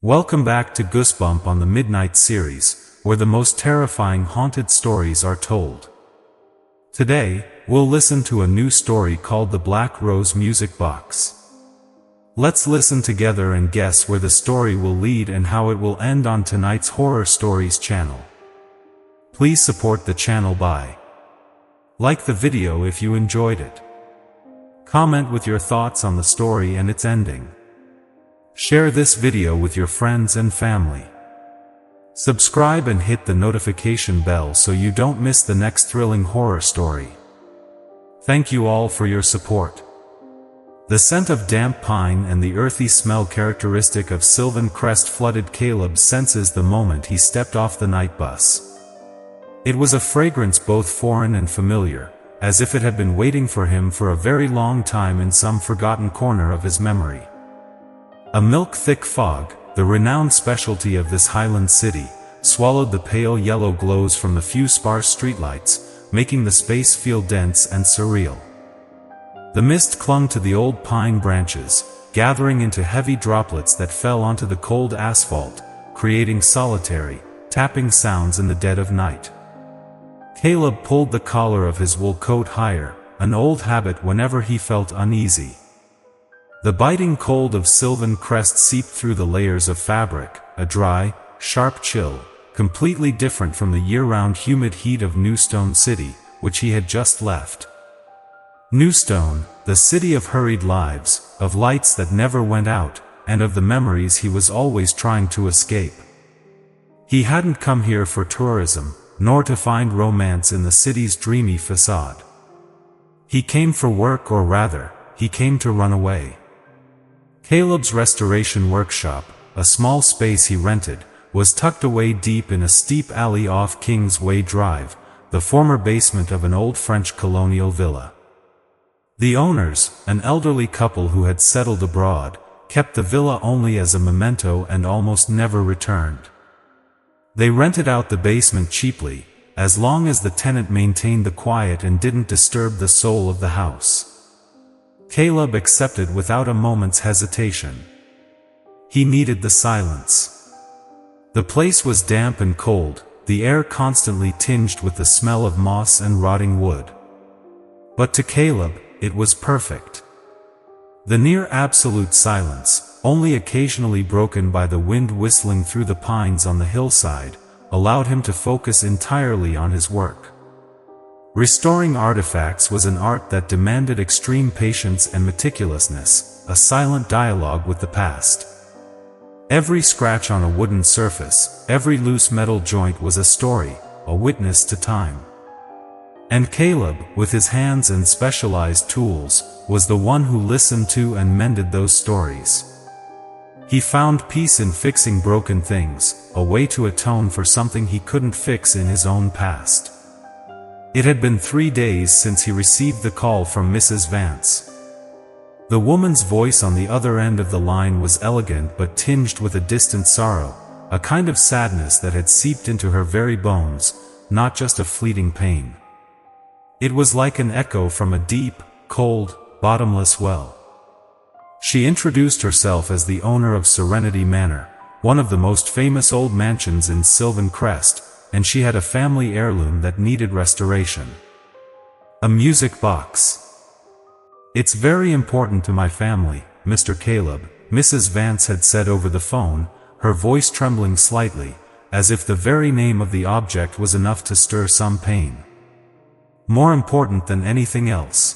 Welcome back to Goosebump on the Midnight series, where the most terrifying haunted stories are told. Today, we'll listen to a new story called The Black Rose Music Box. Let's listen together and guess where the story will lead and how it will end on tonight's Horror Stories channel. Please support the channel by like the video if you enjoyed it. Comment with your thoughts on the story and its ending. Share this video with your friends and family. Subscribe and hit the notification bell so you don't miss the next thrilling horror story. Thank you all for your support. The scent of damp pine and the earthy smell characteristic of Sylvan Crest flooded Caleb's senses the moment he stepped off the night bus. It was a fragrance both foreign and familiar, as if it had been waiting for him for a very long time in some forgotten corner of his memory. A milk-thick fog, the renowned specialty of this highland city, swallowed the pale yellow glows from the few sparse streetlights, making the space feel dense and surreal. The mist clung to the old pine branches, gathering into heavy droplets that fell onto the cold asphalt, creating solitary, tapping sounds in the dead of night. Caleb pulled the collar of his wool coat higher, an old habit whenever he felt uneasy. The biting cold of Sylvan Crest seeped through the layers of fabric, a dry, sharp chill, completely different from the year-round humid heat of Newstone City, which he had just left. Newstone, the city of hurried lives, of lights that never went out, and of the memories he was always trying to escape. He hadn't come here for tourism, nor to find romance in the city's dreamy facade. He came for work, or rather, he came to run away. Caleb's restoration workshop, a small space he rented, was tucked away deep in a steep alley off Kingsway Drive, the former basement of an old French colonial villa. The owners, an elderly couple who had settled abroad, kept the villa only as a memento and almost never returned. They rented out the basement cheaply, as long as the tenant maintained the quiet and didn't disturb the soul of the house. Caleb accepted without a moment's hesitation. He needed the silence. The place was damp and cold, the air constantly tinged with the smell of moss and rotting wood. But to Caleb, it was perfect. The near absolute silence, only occasionally broken by the wind whistling through the pines on the hillside, allowed him to focus entirely on his work. Restoring artifacts was an art that demanded extreme patience and meticulousness, a silent dialogue with the past. Every scratch on a wooden surface, every loose metal joint was a story, a witness to time. And Caleb, with his hands and specialized tools, was the one who listened to and mended those stories. He found peace in fixing broken things, a way to atone for something he couldn't fix in his own past. It had been 3 days since he received the call from Mrs. Vance. The woman's voice on the other end of the line was elegant but tinged with a distant sorrow, a kind of sadness that had seeped into her very bones, not just a fleeting pain. It was like an echo from a deep, cold, bottomless well. She introduced herself as the owner of Serenity Manor, one of the most famous old mansions in Sylvan Crest, and she had a family heirloom that needed restoration. A music box. "It's very important to my family, Mr. Caleb," Mrs. Vance had said over the phone, her voice trembling slightly, as if the very name of the object was enough to stir some pain. "More important than anything else.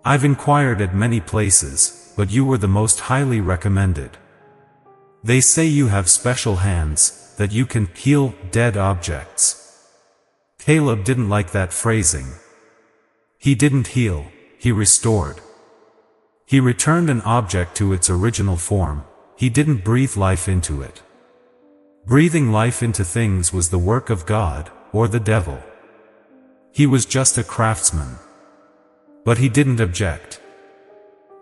I've inquired at many places, but you were the most highly recommended. They say you have special hands, that you can heal dead objects." Caleb didn't like that phrasing. He didn't heal, he restored. He returned an object to its original form, he didn't breathe life into it. Breathing life into things was the work of God, or the devil. He was just a craftsman. But he didn't object.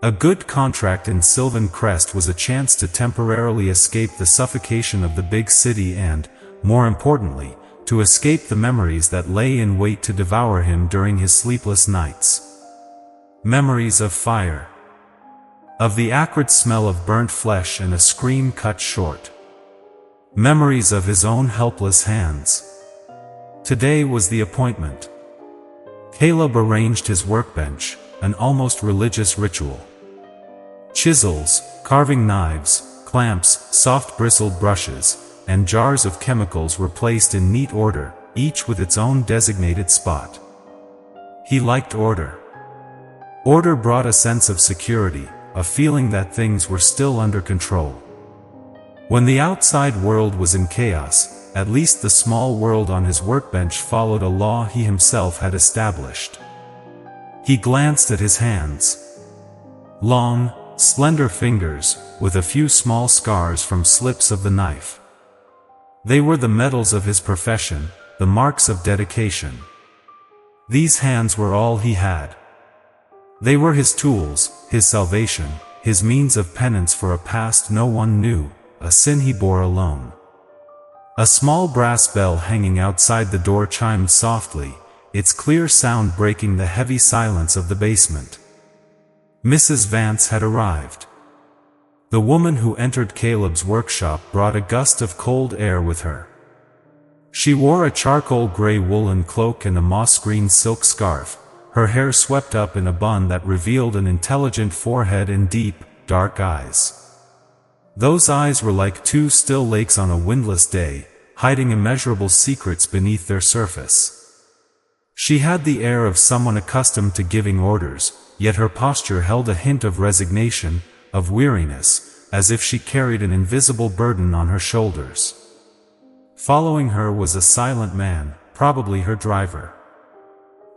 A good contract in Sylvan Crest was a chance to temporarily escape the suffocation of the big city and, more importantly, to escape the memories that lay in wait to devour him during his sleepless nights. Memories of fire. of the acrid smell of burnt flesh and a scream cut short. Memories of his own helpless hands. Today was the appointment. Caleb arranged his workbench, an almost religious ritual. Chisels, carving knives, clamps, soft bristled brushes, and jars of chemicals were placed in neat order, each with its own designated spot. He liked order. Order brought a sense of security, a feeling that things were still under control. When the outside world was in chaos, at least the small world on his workbench followed a law he himself had established. He glanced at his hands. Long, slender fingers, with a few small scars from slips of the knife. They were the medals of his profession, the marks of dedication. These hands were all he had. They were his tools, his salvation, his means of penance for a past no one knew, a sin he bore alone. A small brass bell hanging outside the door chimed softly, its clear sound breaking the heavy silence of the basement. Mrs. Vance had arrived. The woman who entered Caleb's workshop brought a gust of cold air with her. She wore a charcoal gray woolen cloak and a moss-green silk scarf, her hair swept up in a bun that revealed an intelligent forehead and deep, dark eyes. Those eyes were like two still lakes on a windless day, hiding immeasurable secrets beneath their surface. She had the air of someone accustomed to giving orders, yet her posture held a hint of resignation, of weariness, as if she carried an invisible burden on her shoulders. Following her was a silent man, probably her driver.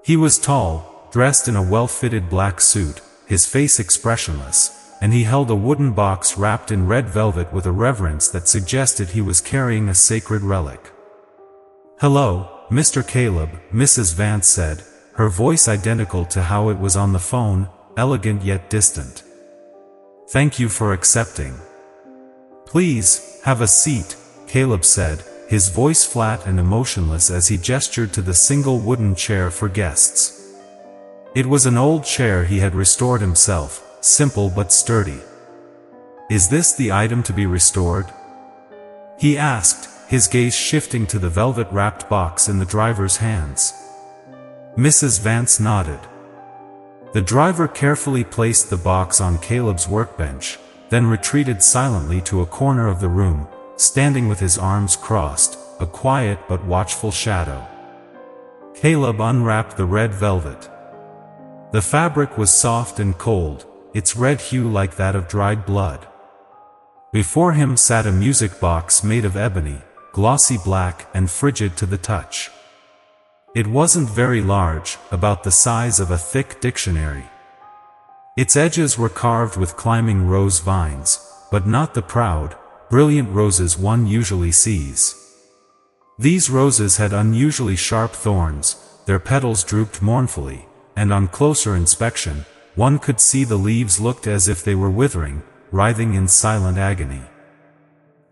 He was tall, dressed in a well-fitted black suit, his face expressionless, and he held a wooden box wrapped in red velvet with a reverence that suggested he was carrying a sacred relic. "Hello, Mr. Caleb," Mrs. Vance said, her voice identical to how it was on the phone, elegant yet distant. "Thank you for accepting." "Please, have a seat," Caleb said, his voice flat and emotionless as he gestured to the single wooden chair for guests. It was an old chair he had restored himself, simple but sturdy. "Is this the item to be restored?" he asked, his gaze shifting to the velvet-wrapped box in the driver's hands. Mrs. Vance nodded. The driver carefully placed the box on Caleb's workbench, then retreated silently to a corner of the room, standing with his arms crossed, a quiet but watchful shadow. Caleb unwrapped the red velvet. The fabric was soft and cold, its red hue like that of dried blood. Before him sat a music box made of ebony, glossy black and frigid to the touch. It wasn't very large, about the size of a thick dictionary. Its edges were carved with climbing rose vines, but not the proud, brilliant roses one usually sees. These roses had unusually sharp thorns, their petals drooped mournfully, and on closer inspection, one could see the leaves looked as if they were withering, writhing in silent agony.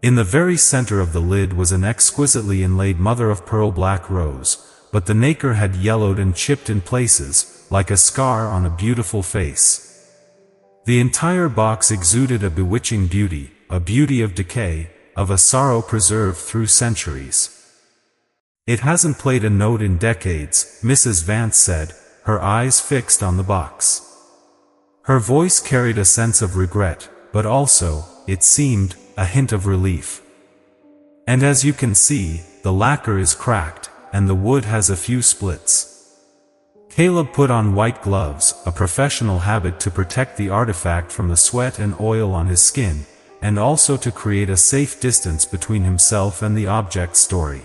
In the very center of the lid was an exquisitely inlaid mother-of-pearl black rose, but the nacre had yellowed and chipped in places, like a scar on a beautiful face. The entire box exuded a bewitching beauty, a beauty of decay, of a sorrow preserved through centuries. "It hasn't played a note in decades," Mrs. Vance said, her eyes fixed on the box. Her voice carried a sense of regret, but also, it seemed, a hint of relief. "And as you can see, the lacquer is cracked, and the wood has a few splits." Caleb put on white gloves, a professional habit to protect the artifact from the sweat and oil on his skin, and also to create a safe distance between himself and the object's story.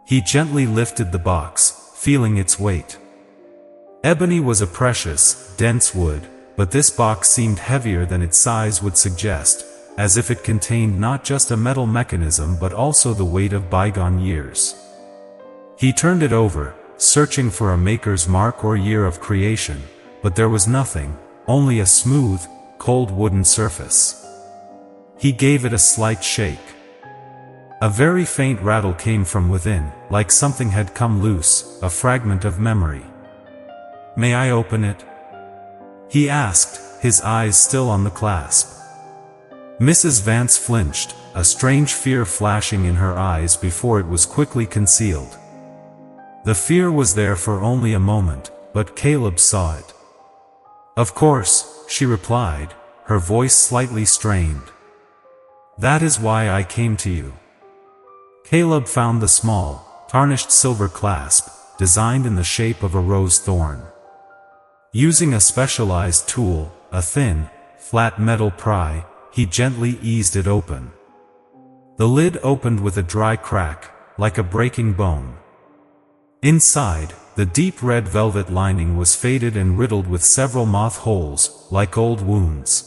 He gently lifted the box, feeling its weight. Ebony was a precious, dense wood, but this box seemed heavier than its size would suggest, as if it contained not just a metal mechanism but also the weight of bygone years. He turned it over, searching for a maker's mark or year of creation, but there was nothing, only a smooth, cold wooden surface. He gave it a slight shake. A very faint rattle came from within, like something had come loose, a fragment of memory. "May I open it?" he asked, his eyes still on the clasp. Mrs. Vance flinched, a strange fear flashing in her eyes before it was quickly concealed. The fear was there for only a moment, but Caleb saw it. "Of course," she replied, her voice slightly strained. "That is why I came to you." Caleb found the small, tarnished silver clasp, designed in the shape of a rose thorn. Using a specialized tool, a thin, flat metal pry, he gently eased it open. The lid opened with a dry crack, like a breaking bone. Inside, the deep red velvet lining was faded and riddled with several moth holes, like old wounds.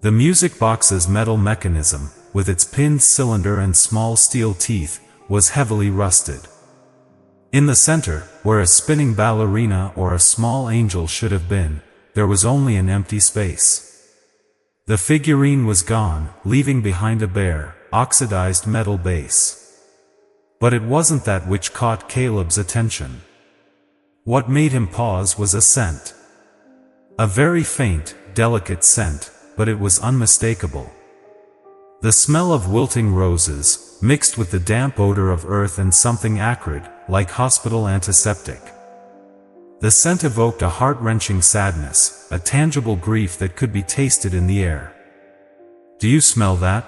The music box's metal mechanism, with its pinned cylinder and small steel teeth, was heavily rusted. In the center, where a spinning ballerina or a small angel should have been, there was only an empty space. The figurine was gone, leaving behind a bare, oxidized metal base. But it wasn't that which caught Caleb's attention. What made him pause was a scent. A very faint, delicate scent, but it was unmistakable. The smell of wilting roses, mixed with the damp odor of earth and something acrid, like hospital antiseptic. The scent evoked a heart-wrenching sadness, a tangible grief that could be tasted in the air. "Do you smell that?"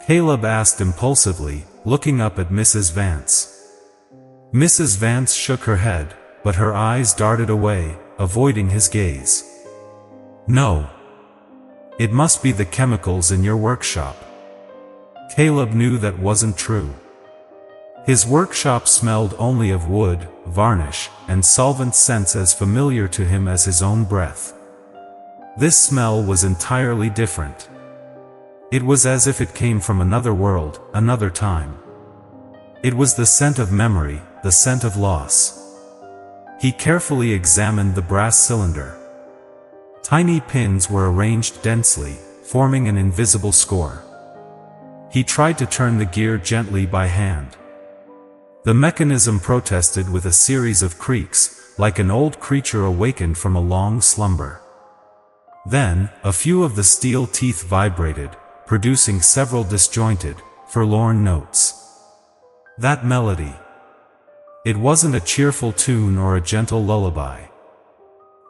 Caleb asked impulsively, looking up at Mrs. Vance. Mrs. Vance shook her head, but her eyes darted away, avoiding his gaze. "No. It must be the chemicals in your workshop." Caleb knew that wasn't true. His workshop smelled only of wood, varnish, and solvent scents as familiar to him as his own breath. This smell was entirely different. It was as if it came from another world, another time. It was the scent of memory, the scent of loss. He carefully examined the brass cylinder. Tiny pins were arranged densely, forming an invisible score. He tried to turn the gear gently by hand. The mechanism protested with a series of creaks, like an old creature awakened from a long slumber. Then, a few of the steel teeth vibrated, producing several disjointed, forlorn notes. That melody. It wasn't a cheerful tune or a gentle lullaby.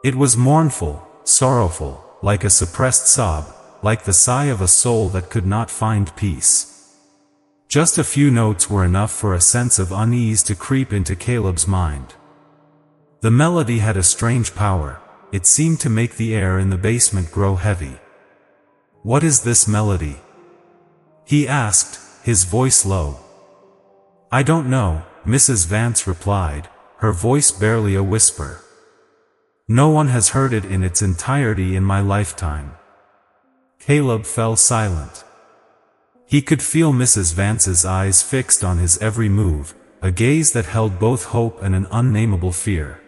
It was mournful, sorrowful, like a suppressed sob, like the sigh of a soul that could not find peace. Just a few notes were enough for a sense of unease to creep into Caleb's mind. The melody had a strange power. It seemed to make the air in the basement grow heavy. "What is this melody?" he asked, his voice low. "I don't know," Mrs. Vance replied, her voice barely a whisper. "No one has heard it in its entirety in my lifetime." Caleb fell silent. He could feel Mrs. Vance's eyes fixed on his every move, a gaze that held both hope and an unnameable fear.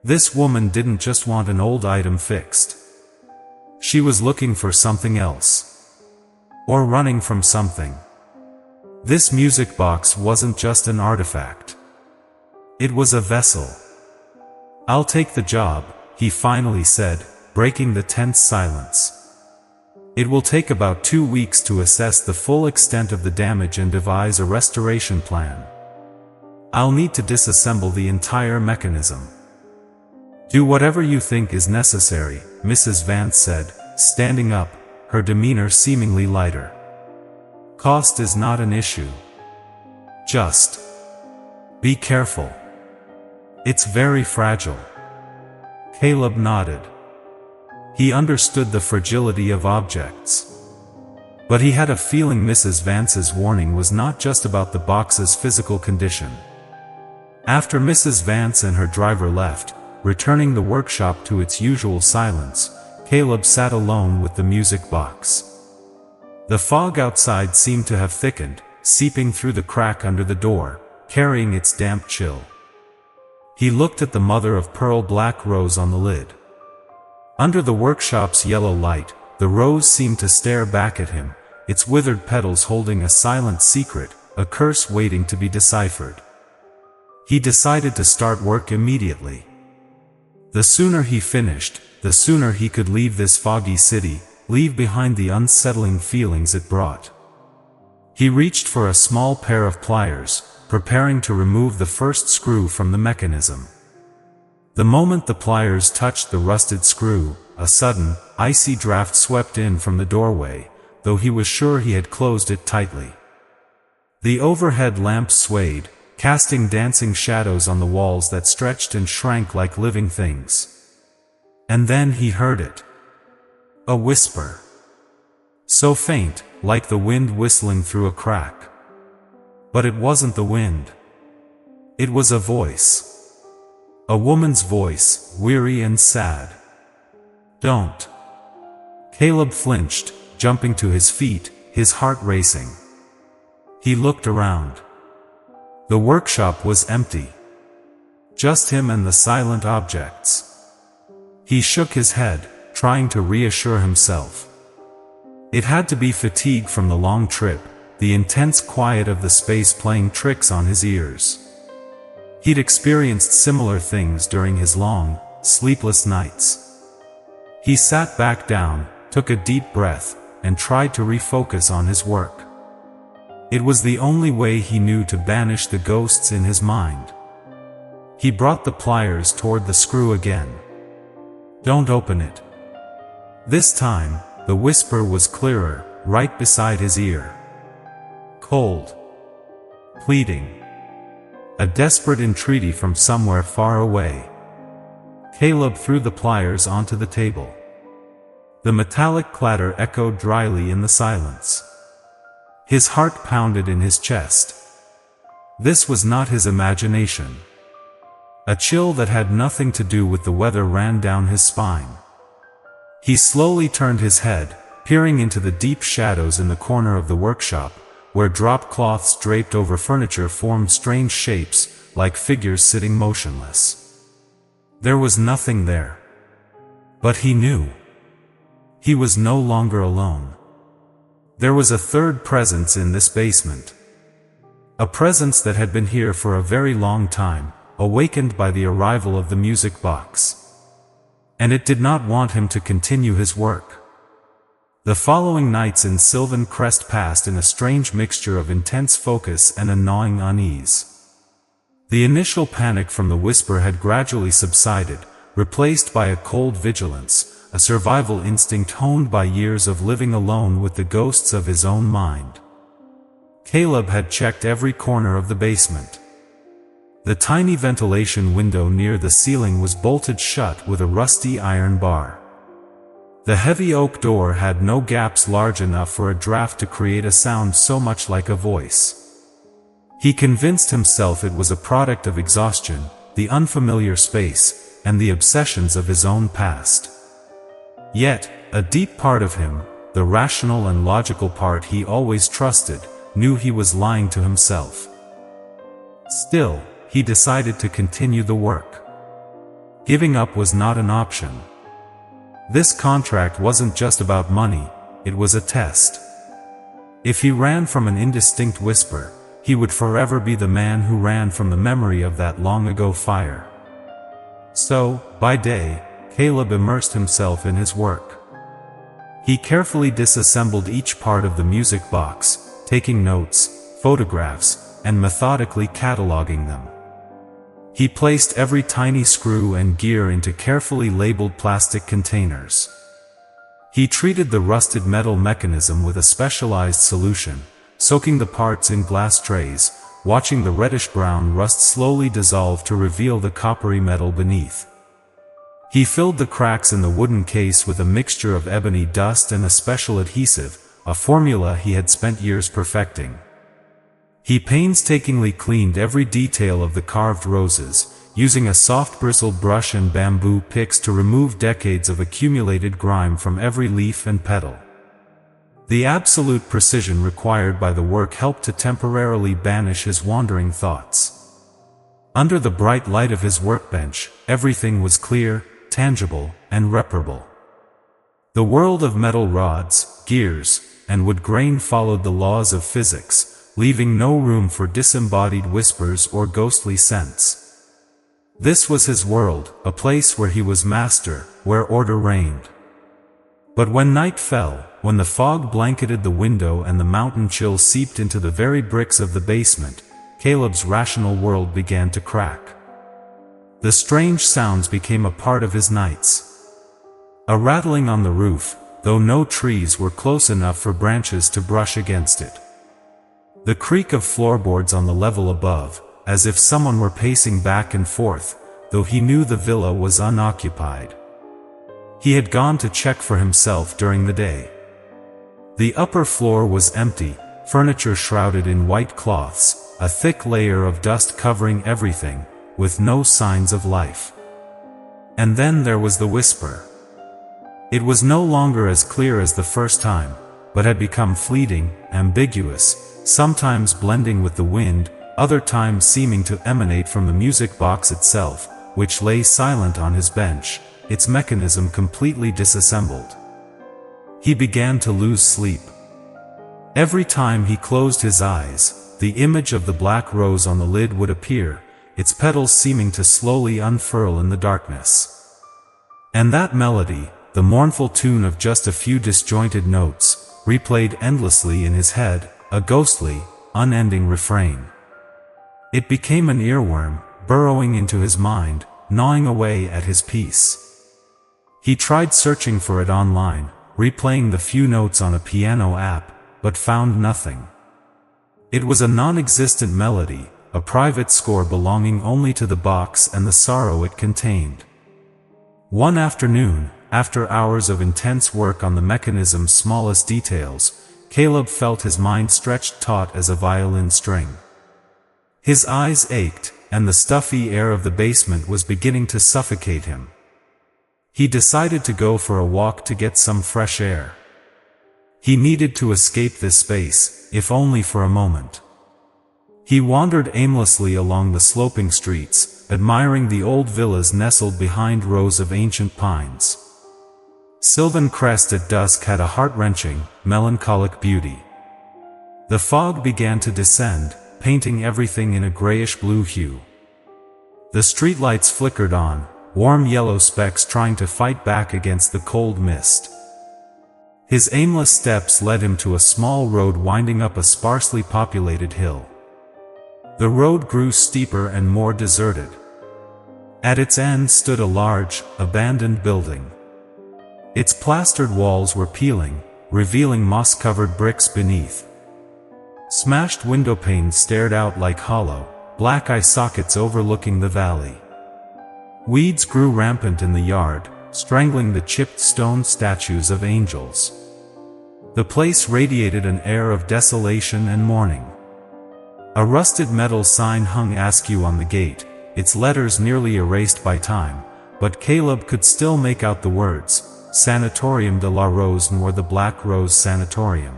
This woman didn't just want an old item fixed. She was looking for something else. Or running from something. This music box wasn't just an artifact. It was a vessel. "I'll take the job," he finally said, breaking the tense silence. "It will take about 2 weeks to assess the full extent of the damage and devise a restoration plan. I'll need to disassemble the entire mechanism." "Do whatever you think is necessary," Mrs. Vance said, standing up, her demeanor seemingly lighter. "Cost is not an issue. Just be careful. It's very fragile." Caleb nodded. He understood the fragility of objects. But he had a feeling Mrs. Vance's warning was not just about the box's physical condition. After Mrs. Vance and her driver left, returning the workshop to its usual silence, Caleb sat alone with the music box. The fog outside seemed to have thickened, seeping through the crack under the door, carrying its damp chill. He looked at the mother-of-pearl black rose on the lid. Under the workshop's yellow light, the rose seemed to stare back at him, its withered petals holding a silent secret, a curse waiting to be deciphered. He decided to start work immediately. The sooner he finished, the sooner he could leave this foggy city, leave behind the unsettling feelings it brought. He reached for a small pair of pliers, preparing to remove the first screw from the mechanism. The moment the pliers touched the rusted screw, a sudden, icy draft swept in from the doorway, though he was sure he had closed it tightly. The overhead lamp swayed, casting dancing shadows on the walls that stretched and shrank like living things. And then he heard it. A whisper. So faint, like the wind whistling through a crack. But it wasn't the wind. It was a voice. A woman's voice, weary and sad. "Don't." Caleb flinched, jumping to his feet, his heart racing. He looked around. The workshop was empty. Just him and the silent objects. He shook his head, trying to reassure himself. It had to be fatigue from the long trip, the intense quiet of the space playing tricks on his ears. He'd experienced similar things during his long, sleepless nights. He sat back down, took a deep breath, and tried to refocus on his work. It was the only way he knew to banish the ghosts in his mind. He brought the pliers toward the screw again. "Don't open it." This time, the whisper was clearer, right beside his ear. Cold. Pleading. A desperate entreaty from somewhere far away. Caleb threw the pliers onto the table. The metallic clatter echoed dryly in the silence. His heart pounded in his chest. This was not his imagination. A chill that had nothing to do with the weather ran down his spine. He slowly turned his head, peering into the deep shadows in the corner of the workshop, where drop cloths draped over furniture formed strange shapes, like figures sitting motionless. There was nothing there. But he knew. He was no longer alone. There was a third presence in this basement. A presence that had been here for a very long time, awakened by the arrival of the music box. And it did not want him to continue his work. The following nights in Sylvan Crest passed in a strange mixture of intense focus and a gnawing unease. The initial panic from the whisper had gradually subsided, replaced by a cold vigilance, a survival instinct honed by years of living alone with the ghosts of his own mind. Caleb had checked every corner of the basement. The tiny ventilation window near the ceiling was bolted shut with a rusty iron bar. The heavy oak door had no gaps large enough for a draft to create a sound so much like a voice. He convinced himself it was a product of exhaustion, the unfamiliar space, and the obsessions of his own past. Yet, a deep part of him, the rational and logical part he always trusted, knew he was lying to himself. Still, he decided to continue the work. Giving up was not an option. This contract wasn't just about money, it was a test. If he ran from an indistinct whisper, he would forever be the man who ran from the memory of that long-ago fire. So, by day, Caleb immersed himself in his work. He carefully disassembled each part of the music box, taking notes, photographs, and methodically cataloging them. He placed every tiny screw and gear into carefully labeled plastic containers. He treated the rusted metal mechanism with a specialized solution, soaking the parts in glass trays, watching the reddish-brown rust slowly dissolve to reveal the coppery metal beneath. He filled the cracks in the wooden case with a mixture of ebony dust and a special adhesive, a formula he had spent years perfecting. He painstakingly cleaned every detail of the carved roses, using a soft bristled brush and bamboo picks to remove decades of accumulated grime from every leaf and petal. The absolute precision required by the work helped to temporarily banish his wandering thoughts. Under the bright light of his workbench, everything was clear, tangible, and reparable. The world of metal rods, gears, and wood grain followed the laws of physics, leaving no room for disembodied whispers or ghostly scents. This was his world, a place where he was master, where order reigned. But when night fell, when the fog blanketed the window and the mountain chill seeped into the very bricks of the basement, Caleb's rational world began to crack. The strange sounds became a part of his nights. A rattling on the roof, though no trees were close enough for branches to brush against it. The creak of floorboards on the level above, as if someone were pacing back and forth, though he knew the villa was unoccupied. He had gone to check for himself during the day. The upper floor was empty, furniture shrouded in white cloths, a thick layer of dust covering everything, with no signs of life. And then there was the whisper. It was no longer as clear as the first time, but had become fleeting, ambiguous, sometimes blending with the wind, other times seeming to emanate from the music box itself, which lay silent on his bench, its mechanism completely disassembled. He began to lose sleep. Every time he closed his eyes, the image of the black rose on the lid would appear, its petals seeming to slowly unfurl in the darkness. And that melody, the mournful tune of just a few disjointed notes, replayed endlessly in his head, a ghostly, unending refrain. It became an earworm, burrowing into his mind, gnawing away at his peace. He tried searching for it online, replaying the few notes on a piano app, but found nothing. It was a non-existent melody, a private score belonging only to the box and the sorrow it contained. One afternoon, after hours of intense work on the mechanism's smallest details, Caleb felt his mind stretched taut as a violin string. His eyes ached, and the stuffy air of the basement was beginning to suffocate him. He decided to go for a walk to get some fresh air. He needed to escape this space, if only for a moment. He wandered aimlessly along the sloping streets, admiring the old villas nestled behind rows of ancient pines. Sylvan Crest at dusk had a heart-wrenching, melancholic beauty. The fog began to descend, painting everything in a grayish-blue hue. The streetlights flickered on, warm yellow specks trying to fight back against the cold mist. His aimless steps led him to a small road winding up a sparsely populated hill. The road grew steeper and more deserted. At its end stood a large, abandoned building. Its plastered walls were peeling, revealing moss-covered bricks beneath. Smashed windowpanes stared out like hollow, black eye sockets overlooking the valley. Weeds grew rampant in the yard, strangling the chipped stone statues of angels. The place radiated an air of desolation and mourning. A rusted metal sign hung askew on the gate, its letters nearly erased by time, but Caleb could still make out the words, Sanatorium de la Rose nor the Black Rose Sanatorium.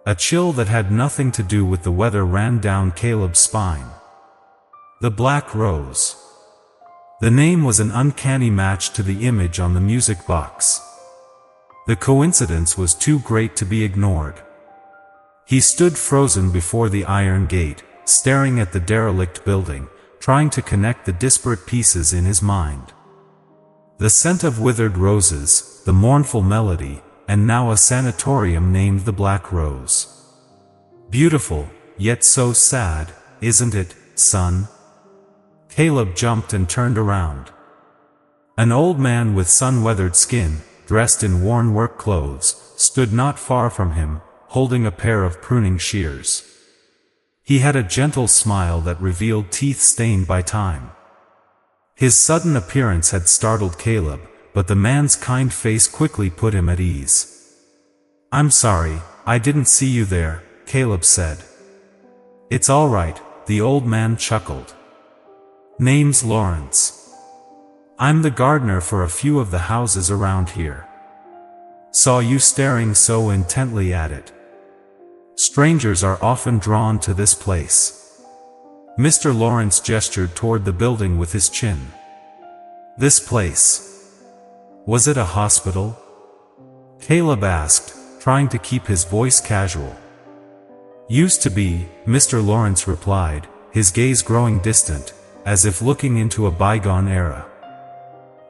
A chill that had nothing to do with the weather ran down Caleb's spine. The Black Rose. The name was an uncanny match to the image on the music box. The coincidence was too great to be ignored. He stood frozen before the iron gate, staring at the derelict building, trying to connect the disparate pieces in his mind. The scent of withered roses, the mournful melody, and now a sanatorium named the Black Rose. Beautiful, yet so sad, isn't it, son? Caleb jumped and turned around. An old man with sun-weathered skin, dressed in worn work clothes, stood not far from him, holding a pair of pruning shears. He had a gentle smile that revealed teeth stained by time. His sudden appearance had startled Caleb, but the man's kind face quickly put him at ease. "I'm sorry, I didn't see you there," Caleb said. "It's all right," the old man chuckled. "Name's Lawrence. I'm the gardener for a few of the houses around here. Saw you staring so intently at it. Strangers are often drawn to this place." Mr. Lawrence gestured toward the building with his chin. "This place. Was it a hospital?" Caleb asked, trying to keep his voice casual. "Used to be," Mr. Lawrence replied, his gaze growing distant. as if looking into a bygone era.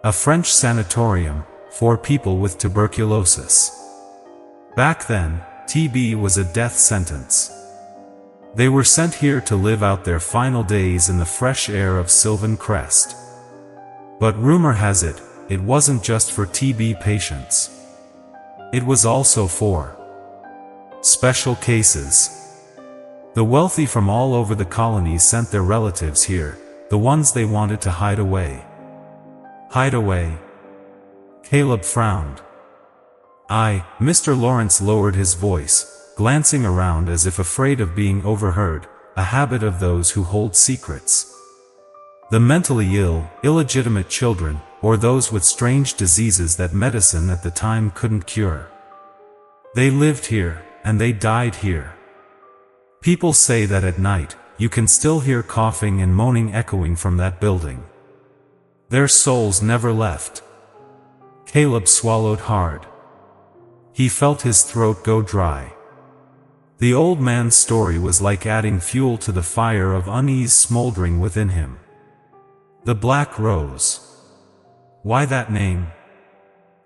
A French sanatorium, for people with tuberculosis. Back then, TB was a death sentence. They were sent here to live out their final days in the fresh air of Sylvan Crest. But rumor has it, it wasn't just for TB patients. It was also for special cases. The wealthy from all over the colonies sent their relatives here, the ones they wanted to hide away. Hide away? Caleb frowned. Mr. Lawrence lowered his voice, glancing around as if afraid of being overheard, a habit of those who hold secrets. The mentally ill, illegitimate children, or those with strange diseases that medicine at the time couldn't cure. They lived here, and they died here. People say that at night, you can still hear coughing and moaning echoing from that building. Their souls never left. Caleb swallowed hard. He felt his throat go dry. The old man's story was like adding fuel to the fire of unease smoldering within him. The Black Rose. Why that name?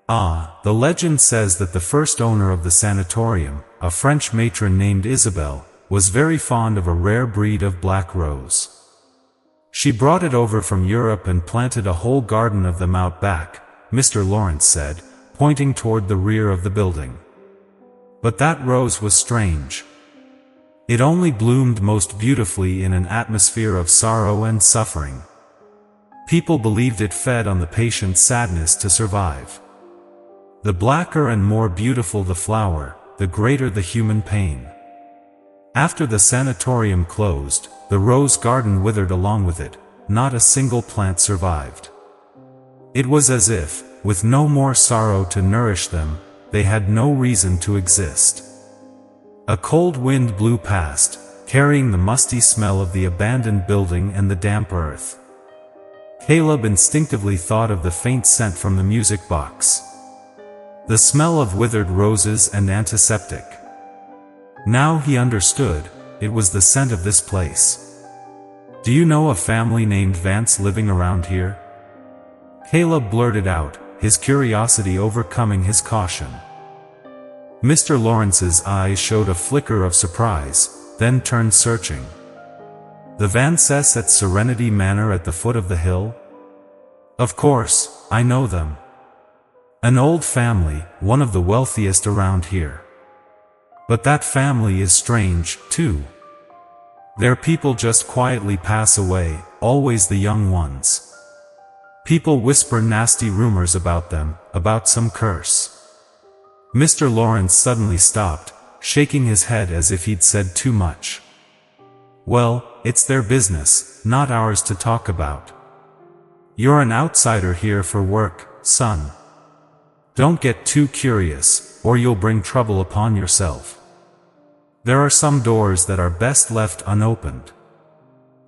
The legend says that the first owner of the sanatorium, a French matron named Isabelle, was very fond of a rare breed of black rose. She brought it over from Europe and planted a whole garden of them out back, Mr. Lawrence said, pointing toward the rear of the building. But that rose was strange. It only bloomed most beautifully in an atmosphere of sorrow and suffering. People believed it fed on the patient's sadness to survive. The blacker and more beautiful the flower, the greater the human pain. After the sanatorium closed, the rose garden withered along with it, not a single plant survived. It was as if, with no more sorrow to nourish them, they had no reason to exist. A cold wind blew past, carrying the musty smell of the abandoned building and the damp earth. Caleb instinctively thought of the faint scent from the music box. The smell of withered roses and antiseptic. Now he understood, it was the scent of this place. Do you know a family named Vance living around here? Caleb blurted out, his curiosity overcoming his caution. Mr. Lawrence's eyes showed a flicker of surprise, then turned searching. The Vances at Serenity Manor at the foot of the hill? Of course, I know them. An old family, one of the wealthiest around here. But that family is strange, too. Their people just quietly pass away, always the young ones. People whisper nasty rumors about them, about some curse. Mr. Lawrence suddenly stopped, shaking his head as if he'd said too much. Well, it's their business, not ours to talk about. You're an outsider here for work, son. Don't get too curious, or you'll bring trouble upon yourself. There are some doors that are best left unopened.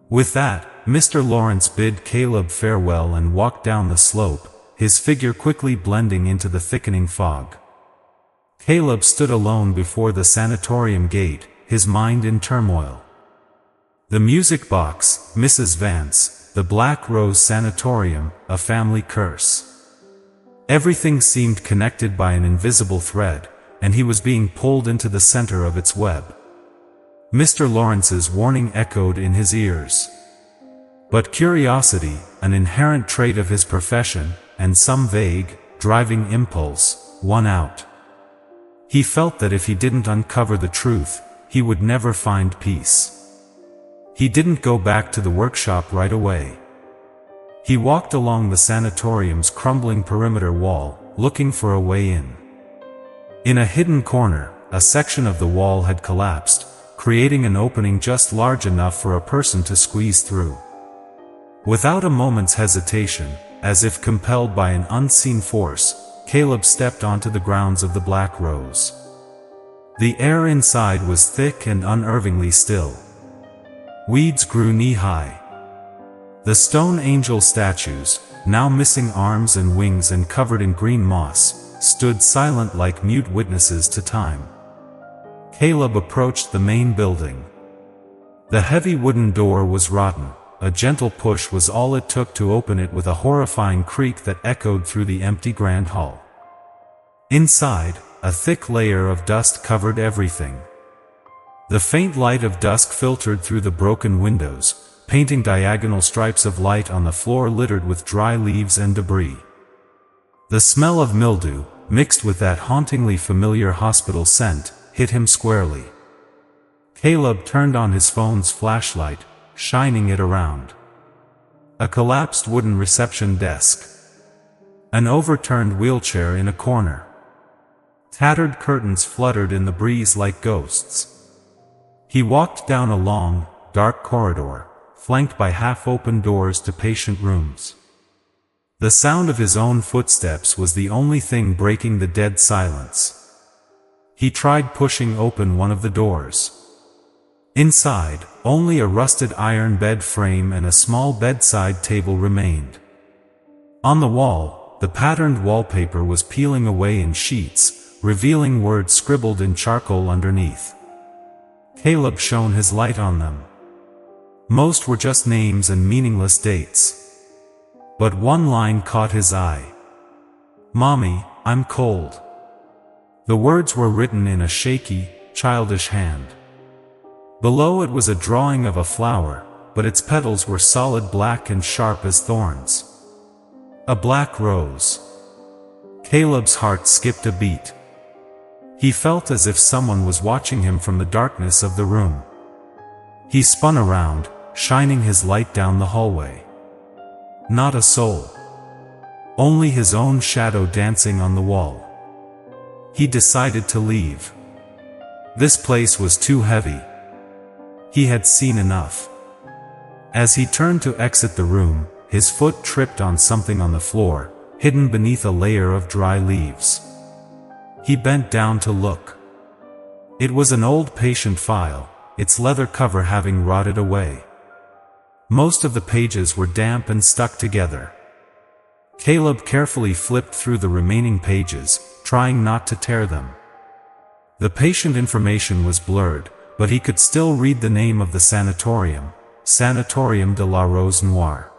With that, Mr. Lawrence bid Caleb farewell and walked down the slope, his figure quickly blending into the thickening fog. Caleb stood alone before the sanatorium gate, his mind in turmoil. The music box, Mrs. Vance, the Black Rose Sanatorium, a family curse. Everything seemed connected by an invisible thread, and he was being pulled into the center of its web. Mr. Lawrence's warning echoed in his ears. But curiosity, an inherent trait of his profession, and some vague, driving impulse, won out. He felt that if he didn't uncover the truth, he would never find peace. He didn't go back to the workshop right away. He walked along the sanatorium's crumbling perimeter wall, looking for a way in. In a hidden corner, a section of the wall had collapsed, creating an opening just large enough for a person to squeeze through. Without a moment's hesitation, as if compelled by an unseen force, Caleb stepped onto the grounds of the Black Rose. The air inside was thick and unervingly still. Weeds grew knee-high. The stone angel statues, now missing arms and wings and covered in green moss, stood silent like mute witnesses to time. Caleb approached the main building. The heavy wooden door was rotten, a gentle push was all it took to open it with a horrifying creak that echoed through the empty grand hall. Inside, a thick layer of dust covered everything. The faint light of dusk filtered through the broken windows, painting diagonal stripes of light on the floor littered with dry leaves and debris. The smell of mildew, mixed with that hauntingly familiar hospital scent, hit him squarely. Caleb turned on his phone's flashlight, shining it around. A collapsed wooden reception desk. An overturned wheelchair in a corner. Tattered curtains fluttered in the breeze like ghosts. He walked down a long, dark corridor, flanked by half-open doors to patient rooms. The sound of his own footsteps was the only thing breaking the dead silence. He tried pushing open one of the doors. Inside, only a rusted iron bed frame and a small bedside table remained. On the wall, the patterned wallpaper was peeling away in sheets, revealing words scribbled in charcoal underneath. Caleb shone his light on them. Most were just names and meaningless dates. But one line caught his eye. "Mommy, I'm cold." The words were written in a shaky, childish hand. Below it was a drawing of a flower, but its petals were solid black and sharp as thorns. A black rose. Caleb's heart skipped a beat. He felt as if someone was watching him from the darkness of the room. He spun around, shining his light down the hallway. Not a soul. Only his own shadow dancing on the wall. He decided to leave. This place was too heavy. He had seen enough. As he turned to exit the room, his foot tripped on something on the floor, hidden beneath a layer of dry leaves. He bent down to look. It was an old patient file, its leather cover having rotted away. Most of the pages were damp and stuck together. Caleb carefully flipped through the remaining pages, trying not to tear them. The patient information was blurred, but he could still read the name of the sanatorium, Sanatorium de la Rose Noire.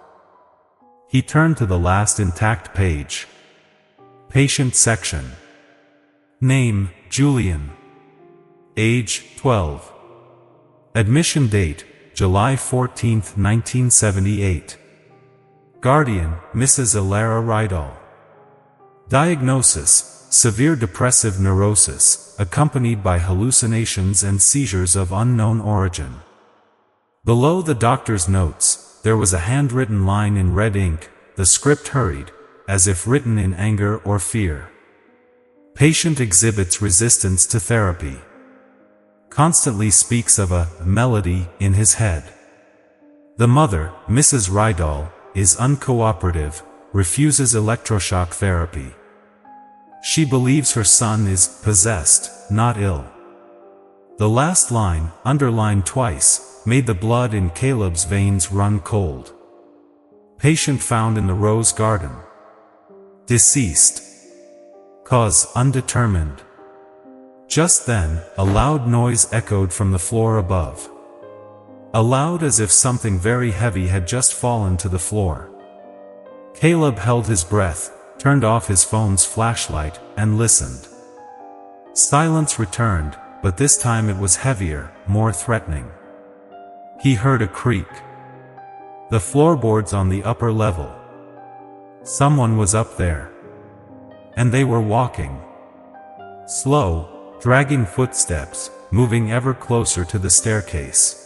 He turned to the last intact page. Patient section. Name, Julian. Age, 12. Admission date, July 14, 1978. Guardian, Mrs. Ilara Rydal. Diagnosis, severe depressive neurosis, accompanied by hallucinations and seizures of unknown origin. Below the doctor's notes, there was a handwritten line in red ink, the script hurried, as if written in anger or fear. Patient exhibits resistance to therapy. Constantly speaks of a melody in his head. The mother, Mrs. Rydal, is uncooperative, refuses electroshock therapy. She believes her son is possessed, not ill. The last line, underlined twice, made the blood in Caleb's veins run cold. Patient found in the rose garden. Deceased. Cause undetermined. Just then, a loud noise echoed from the floor above. Loud as if something very heavy had just fallen to the floor. Caleb held his breath, turned off his phone's flashlight, and listened. Silence returned, but this time it was heavier, more threatening. He heard a creak. The floorboards on the upper level. Someone was up there. And they were walking. Slow, dragging footsteps, moving ever closer to the staircase.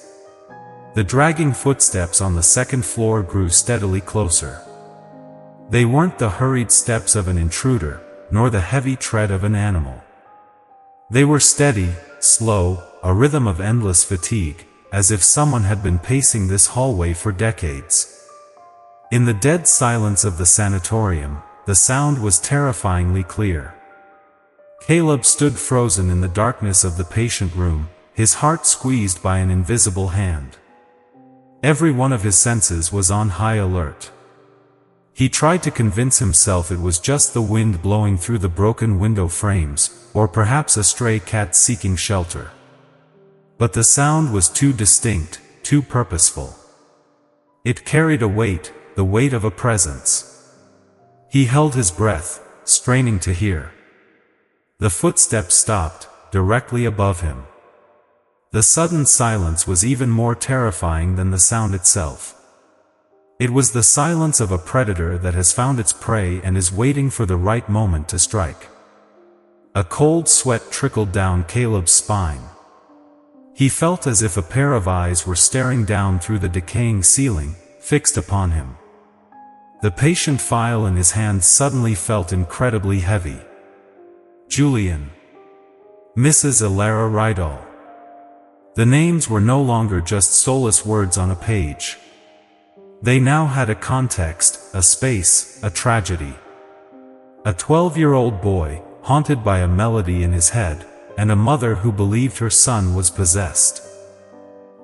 The dragging footsteps on the second floor grew steadily closer. They weren't the hurried steps of an intruder, nor the heavy tread of an animal. They were steady, slow, a rhythm of endless fatigue, as if someone had been pacing this hallway for decades. In the dead silence of the sanatorium, the sound was terrifyingly clear. Caleb stood frozen in the darkness of the patient room, his heart squeezed by an invisible hand. Every one of his senses was on high alert. He tried to convince himself it was just the wind blowing through the broken window frames, or perhaps a stray cat seeking shelter. But the sound was too distinct, too purposeful. It carried a weight, the weight of a presence. He held his breath, straining to hear. The footsteps stopped, directly above him. The sudden silence was even more terrifying than the sound itself. It was the silence of a predator that has found its prey and is waiting for the right moment to strike. A cold sweat trickled down Caleb's spine. He felt as if a pair of eyes were staring down through the decaying ceiling, fixed upon him. The patient file in his hand suddenly felt incredibly heavy. Julian. Mrs. Alara Rydal. The names were no longer just soulless words on a page. They now had a context, a space, a tragedy. A 12-year-old boy, haunted by a melody in his head, and a mother who believed her son was possessed.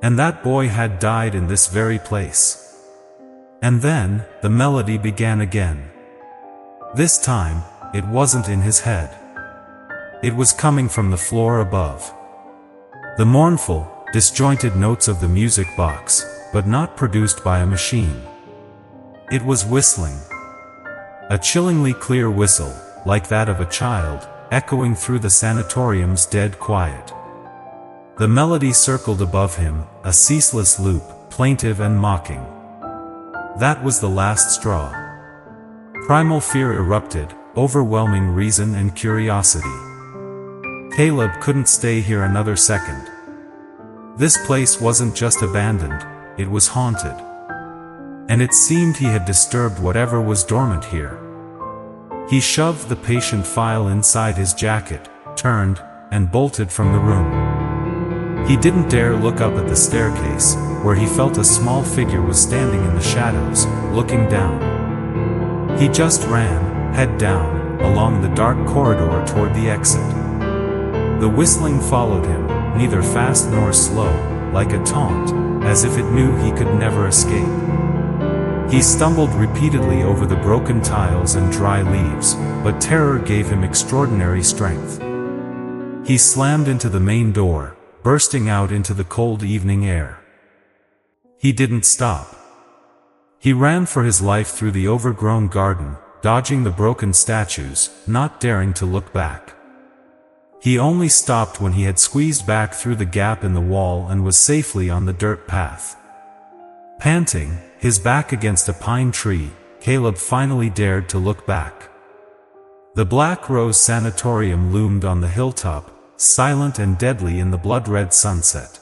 And that boy had died in this very place. And then, the melody began again. This time, it wasn't in his head. It was coming from the floor above. The mournful, disjointed notes of the music box, but not produced by a machine. It was whistling. A chillingly clear whistle, like that of a child, echoing through the sanatorium's dead quiet. The melody circled above him, a ceaseless loop, plaintive and mocking. That was the last straw. Primal fear erupted, overwhelming reason and curiosity. Caleb couldn't stay here another second. This place wasn't just abandoned, it was haunted. And it seemed he had disturbed whatever was dormant here. He shoved the patient file inside his jacket, turned, and bolted from the room. He didn't dare look up at the staircase, where he felt a small figure was standing in the shadows, looking down. He just ran, head down, along the dark corridor toward the exit. The whistling followed him, neither fast nor slow, like a taunt, as if it knew he could never escape. He stumbled repeatedly over the broken tiles and dry leaves, but terror gave him extraordinary strength. He slammed into the main door, bursting out into the cold evening air. He didn't stop. He ran for his life through the overgrown garden, dodging the broken statues, not daring to look back. He only stopped when he had squeezed back through the gap in the wall and was safely on the dirt path. Panting, his back against a pine tree, Caleb finally dared to look back. The Black Rose Sanatorium loomed on the hilltop, silent and deadly in the blood-red sunset.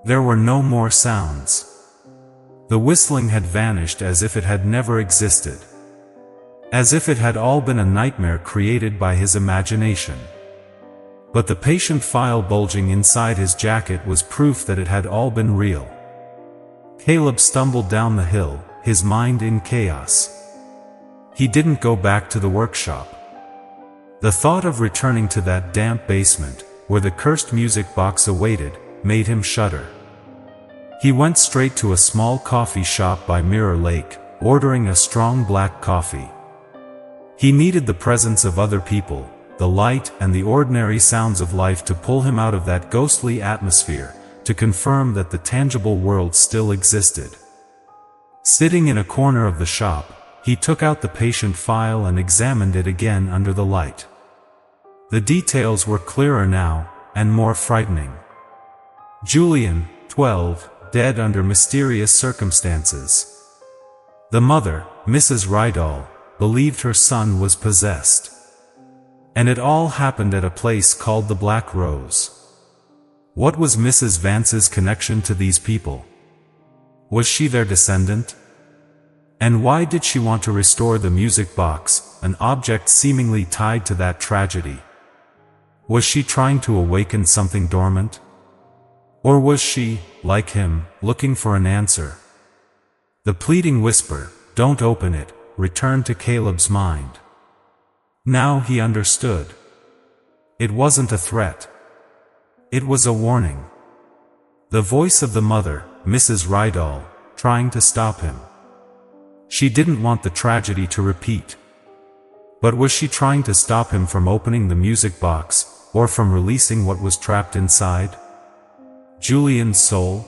There were no more sounds. The whistling had vanished as if it had never existed. As if it had all been a nightmare created by his imagination. But the patient file bulging inside his jacket was proof that it had all been real. Caleb stumbled down the hill, his mind in chaos. He didn't go back to the workshop. The thought of returning to that damp basement, where the cursed music box awaited, made him shudder. He went straight to a small coffee shop by Mirror Lake, ordering a strong black coffee. He needed the presence of other people, the light and the ordinary sounds of life to pull him out of that ghostly atmosphere, to confirm that the tangible world still existed. Sitting in a corner of the shop, he took out the patient file and examined it again under the light. The details were clearer now, and more frightening. Julian, 12, dead under mysterious circumstances. The mother, Mrs. Rydal, believed her son was possessed. And it all happened at a place called the Black Rose. What was Mrs. Vance's connection to these people? Was she their descendant? And why did she want to restore the music box, an object seemingly tied to that tragedy? Was she trying to awaken something dormant? Or was she, like him, looking for an answer? The pleading whisper, "Don't open it," returned to Caleb's mind. Now he understood. It wasn't a threat. It was a warning. The voice of the mother, Mrs. Rydal, trying to stop him. She didn't want the tragedy to repeat. But was she trying to stop him from opening the music box, or from releasing what was trapped inside? Julian's soul?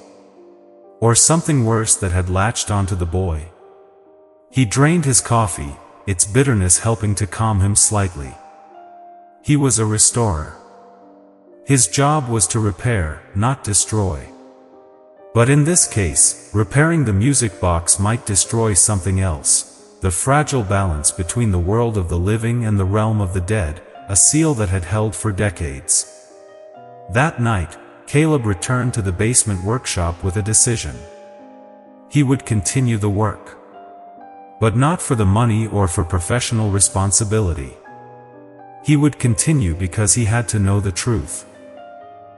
Or something worse that had latched onto the boy? He drained his coffee, its bitterness helping to calm him slightly. He was a restorer. His job was to repair, not destroy. But in this case, repairing the music box might destroy something else, the fragile balance between the world of the living and the realm of the dead, a seal that had held for decades. That night, Caleb returned to the basement workshop with a decision. He would continue the work. But not for the money or for professional responsibility. He would continue because he had to know the truth.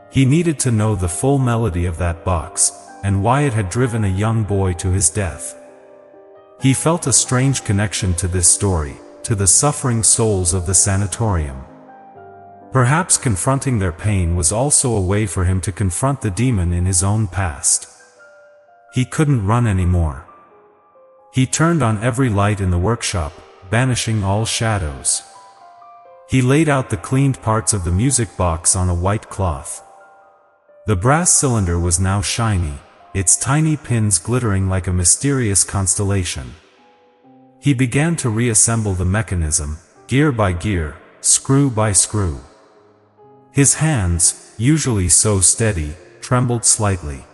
He needed to know the full melody of that box, and why it had driven a young boy to his death. He felt a strange connection to this story, to the suffering souls of the sanatorium. Perhaps confronting their pain was also a way for him to confront the demon in his own past. He couldn't run anymore. He turned on every light in the workshop, banishing all shadows. He laid out the cleaned parts of the music box on a white cloth. The brass cylinder was now shiny, its tiny pins glittering like a mysterious constellation. He began to reassemble the mechanism, gear by gear, screw by screw. His hands, usually so steady, trembled slightly.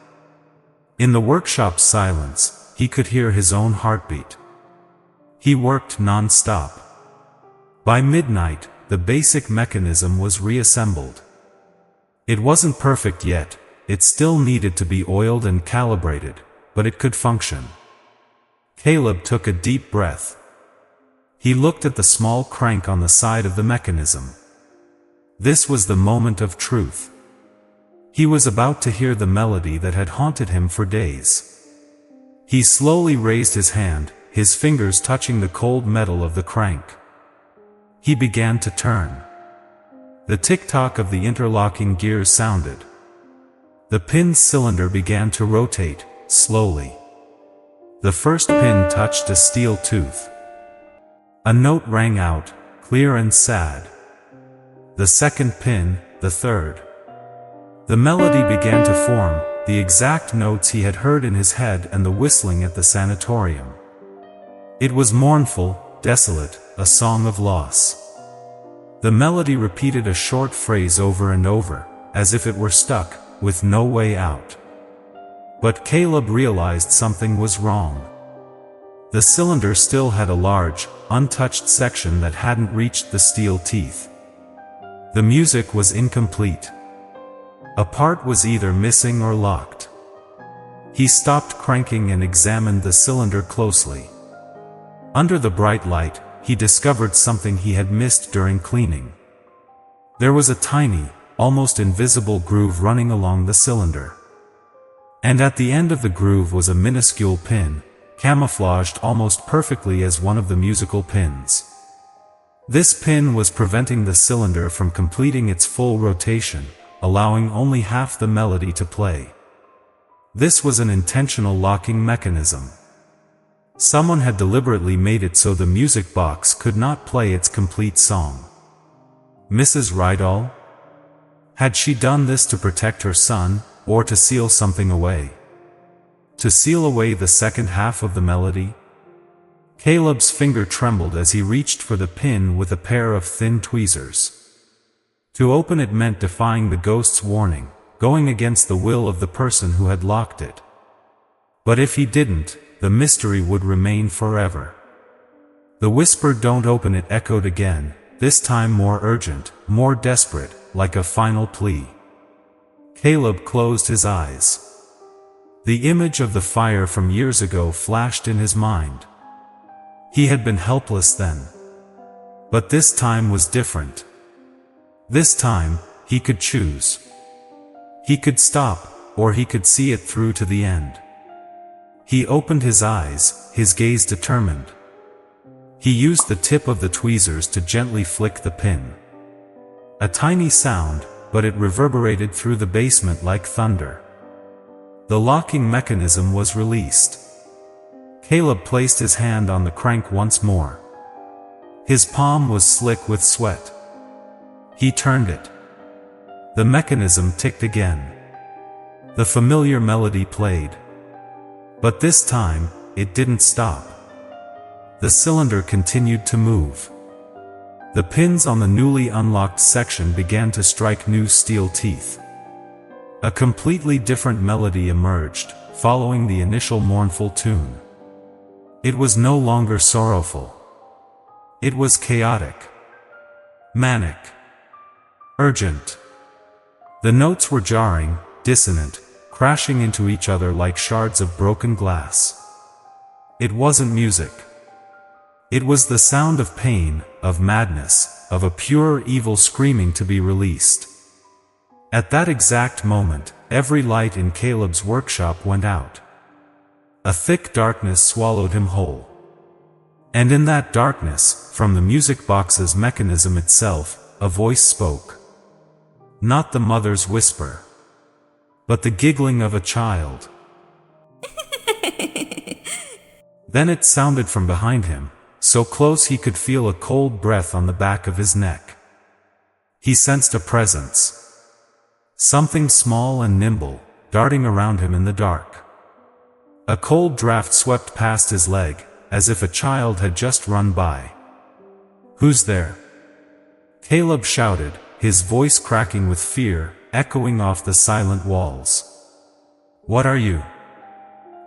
In the workshop's silence, he could hear his own heartbeat. He worked non-stop. By midnight, the basic mechanism was reassembled. It wasn't perfect yet, it still needed to be oiled and calibrated, but it could function. Caleb took a deep breath. He looked at the small crank on the side of the mechanism. This was the moment of truth. He was about to hear the melody that had haunted him for days. He slowly raised his hand, his fingers touching the cold metal of the crank. He began to turn. The tick-tock of the interlocking gears sounded. The pin's cylinder began to rotate, slowly. The first pin touched a steel tooth. A note rang out, clear and sad. The second pin, the third. The melody began to form, the exact notes he had heard in his head and the whistling at the sanatorium. It was mournful, desolate, a song of loss. The melody repeated a short phrase over and over, as if it were stuck, with no way out. But Caleb realized something was wrong. The cylinder still had a large, untouched section that hadn't reached the steel teeth. The music was incomplete. A part was either missing or locked. He stopped cranking and examined the cylinder closely. Under the bright light, he discovered something he had missed during cleaning. There was a tiny, almost invisible groove running along the cylinder. And at the end of the groove was a minuscule pin, camouflaged almost perfectly as one of the musical pins. This pin was preventing the cylinder from completing its full rotation, allowing only half the melody to play. This was an intentional locking mechanism. Someone had deliberately made it so the music box could not play its complete song. Mrs. Rydall? Had she done this to protect her son, or to seal something away? To seal away the second half of the melody? Caleb's finger trembled as he reached for the pin with a pair of thin tweezers. To open it meant defying the ghost's warning, going against the will of the person who had locked it. But if he didn't, the mystery would remain forever. The whisper "Don't open it" echoed again, this time more urgent, more desperate, like a final plea. Caleb closed his eyes. The image of the fire from years ago flashed in his mind. He had been helpless then. But this time was different. This time, he could choose. He could stop, or he could see it through to the end. He opened his eyes, his gaze determined. He used the tip of the tweezers to gently flick the pin. A tiny sound, but it reverberated through the basement like thunder. The locking mechanism was released. Caleb placed his hand on the crank once more. His palm was slick with sweat. He turned it. The mechanism ticked again. The familiar melody played. But this time, it didn't stop. The cylinder continued to move. The pins on the newly unlocked section began to strike new steel teeth. A completely different melody emerged, following the initial mournful tune. It was no longer sorrowful. It was chaotic, manic, urgent. The notes were jarring, dissonant, crashing into each other like shards of broken glass. It wasn't music. It was the sound of pain, of madness, of a pure evil screaming to be released. At that exact moment, every light in Caleb's workshop went out. A thick darkness swallowed him whole. And in that darkness, from the music box's mechanism itself, a voice spoke. Not the mother's whisper, but the giggling of a child. Then it sounded from behind him, so close he could feel a cold breath on the back of his neck. He sensed a presence. Something small and nimble, darting around him in the dark. A cold draft swept past his leg, as if a child had just run by. "Who's there?" Caleb shouted, his voice cracking with fear, echoing off the silent walls. "What are you?"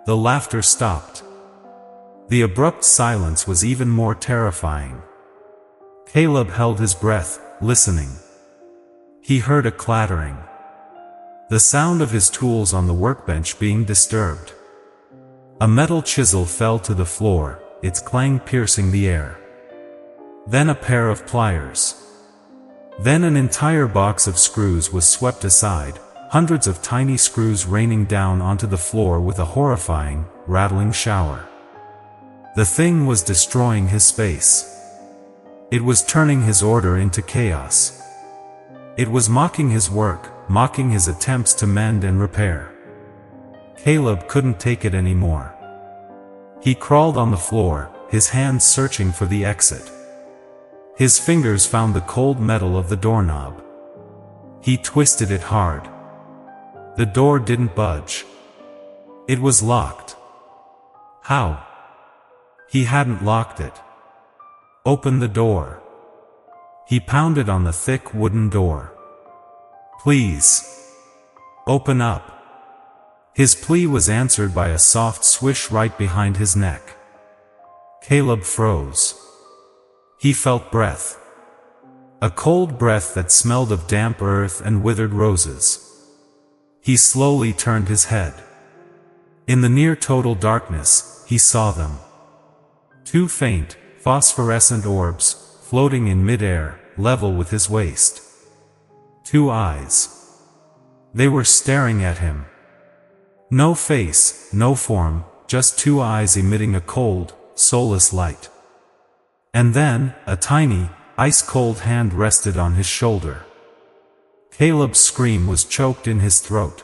The laughter stopped. The abrupt silence was even more terrifying. Caleb held his breath, listening. He heard a clattering. The sound of his tools on the workbench being disturbed. A metal chisel fell to the floor, its clang piercing the air. Then a pair of pliers. Then an entire box of screws was swept aside, hundreds of tiny screws raining down onto the floor with a horrifying, rattling shower. The thing was destroying his space. It was turning his order into chaos. It was mocking his work, mocking his attempts to mend and repair. Caleb couldn't take it anymore. He crawled on the floor, his hands searching for the exit. His fingers found the cold metal of the doorknob. He twisted it hard. The door didn't budge. It was locked. How? He hadn't locked it. Open the door. He pounded on the thick wooden door. Please. Open up. His plea was answered by a soft swish right behind his neck. Caleb froze. He felt breath. A cold breath that smelled of damp earth and withered roses. He slowly turned his head. In the near total darkness, he saw them. Two faint, phosphorescent orbs, floating in midair, level with his waist. Two eyes. They were staring at him. No face, no form, just two eyes emitting a cold, soulless light. And then, a tiny, ice-cold hand rested on his shoulder. Caleb's scream was choked in his throat.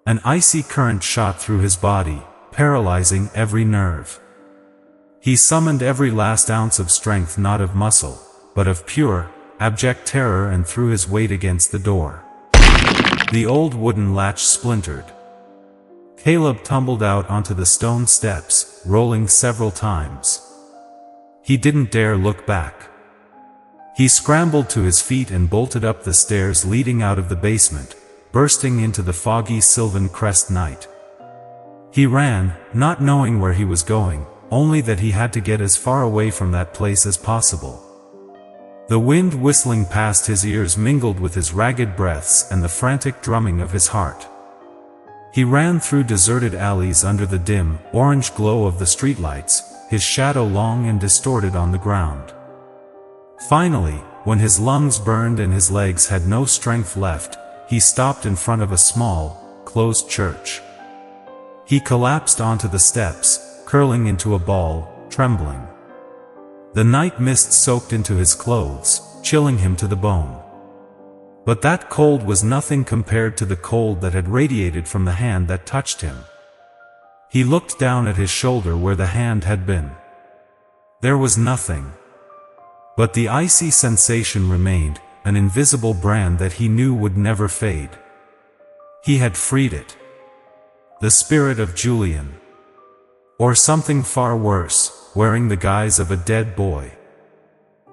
An icy current shot through his body, paralyzing every nerve. He summoned every last ounce of strength, not of muscle, but of pure, abject terror, and threw his weight against the door. The old wooden latch splintered. Caleb tumbled out onto the stone steps, rolling several times. He didn't dare look back. He scrambled to his feet and bolted up the stairs leading out of the basement, bursting into the foggy Sylvan Crest night. He ran, not knowing where he was going, only that he had to get as far away from that place as possible. The wind whistling past his ears mingled with his ragged breaths and the frantic drumming of his heart. He ran through deserted alleys under the dim, orange glow of the streetlights, his shadow long and distorted on the ground. Finally, when his lungs burned and his legs had no strength left, he stopped in front of a small, closed church. He collapsed onto the steps, curling into a ball, trembling. The night mist soaked into his clothes, chilling him to the bone. But that cold was nothing compared to the cold that had radiated from the hand that touched him. He looked down at his shoulder where the hand had been. There was nothing. But the icy sensation remained, an invisible brand that he knew would never fade. He had freed it. The spirit of Julian. Or something far worse, wearing the guise of a dead boy.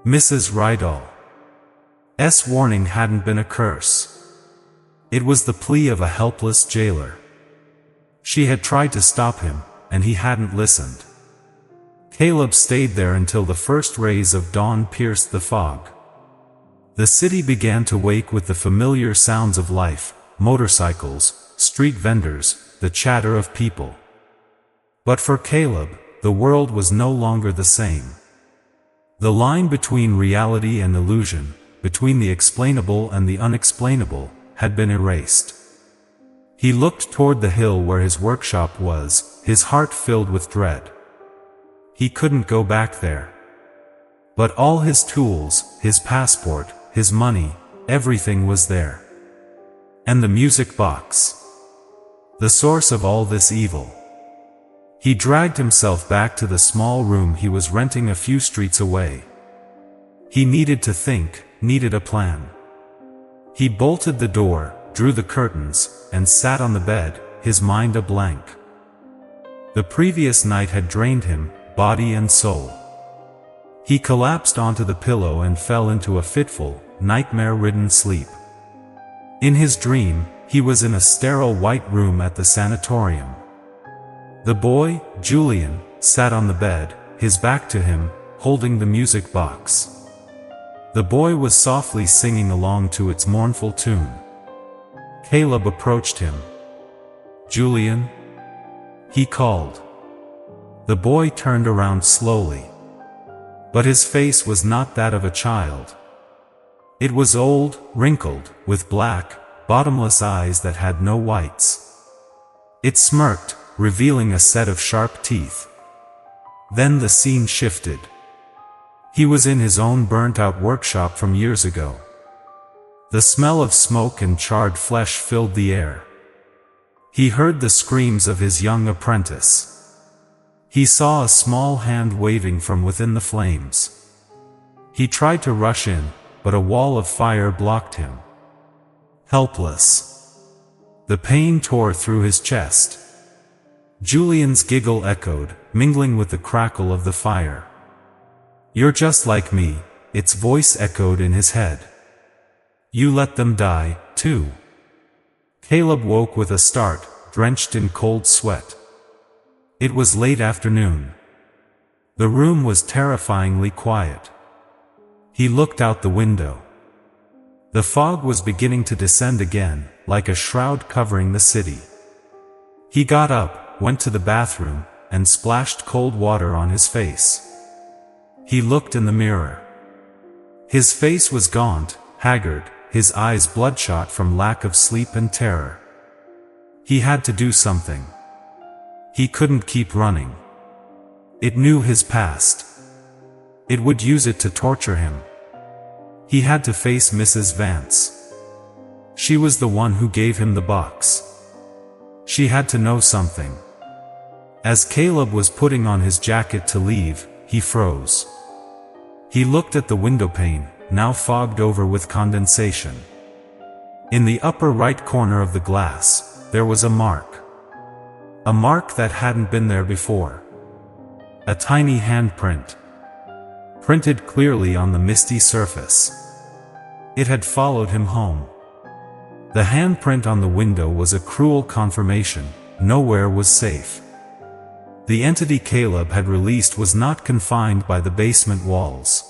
Mrs. Rydall's warning hadn't been a curse. It was the plea of a helpless jailer. She had tried to stop him, and he hadn't listened. Caleb stayed there until the first rays of dawn pierced the fog. The city began to wake with the familiar sounds of life, motorcycles, street vendors, the chatter of people. But for Caleb, the world was no longer the same. The line between reality and illusion, between the explainable and the unexplainable, had been erased. He looked toward the hill where his workshop was, his heart filled with dread. He couldn't go back there. But all his tools, his passport, his money, everything was there. And the music box. The source of all this evil. He dragged himself back to the small room he was renting a few streets away. He needed to think, needed a plan. He bolted the door, drew the curtains, and sat on the bed, his mind a blank. The previous night had drained him, body and soul. He collapsed onto the pillow and fell into a fitful, nightmare-ridden sleep. In his dream, he was in a sterile white room at the sanatorium. The boy, Julian, sat on the bed, his back to him, holding the music box. The boy was softly singing along to its mournful tune. Caleb approached him. "Julian?" he called. The boy turned around slowly. But his face was not that of a child. It was old, wrinkled, with black, bottomless eyes that had no whites. It smirked, revealing a set of sharp teeth. Then the scene shifted. He was in his own burnt-out workshop from years ago. The smell of smoke and charred flesh filled the air. He heard the screams of his young apprentice. He saw a small hand waving from within the flames. He tried to rush in, but a wall of fire blocked him. Helpless. The pain tore through his chest. Julian's giggle echoed, mingling with the crackle of the fire. "You're just like me," its voice echoed in his head. "You let them die, too." Caleb woke with a start, drenched in cold sweat. It was late afternoon. The room was terrifyingly quiet. He looked out the window. The fog was beginning to descend again, like a shroud covering the city. He got up, went to the bathroom, and splashed cold water on his face. He looked in the mirror. His face was gaunt, haggard, his eyes bloodshot from lack of sleep and terror. He had to do something. He couldn't keep running. It knew his past. It would use it to torture him. He had to face Mrs. Vance. She was the one who gave him the box. She had to know something. As Caleb was putting on his jacket to leave, he froze. He looked at the windowpane, now fogged over with condensation. In the upper right corner of the glass, there was a mark. A mark that hadn't been there before. A tiny handprint. Printed clearly on the misty surface. It had followed him home. The handprint on the window was a cruel confirmation. Nowhere was safe. The entity Caleb had released was not confined by the basement walls.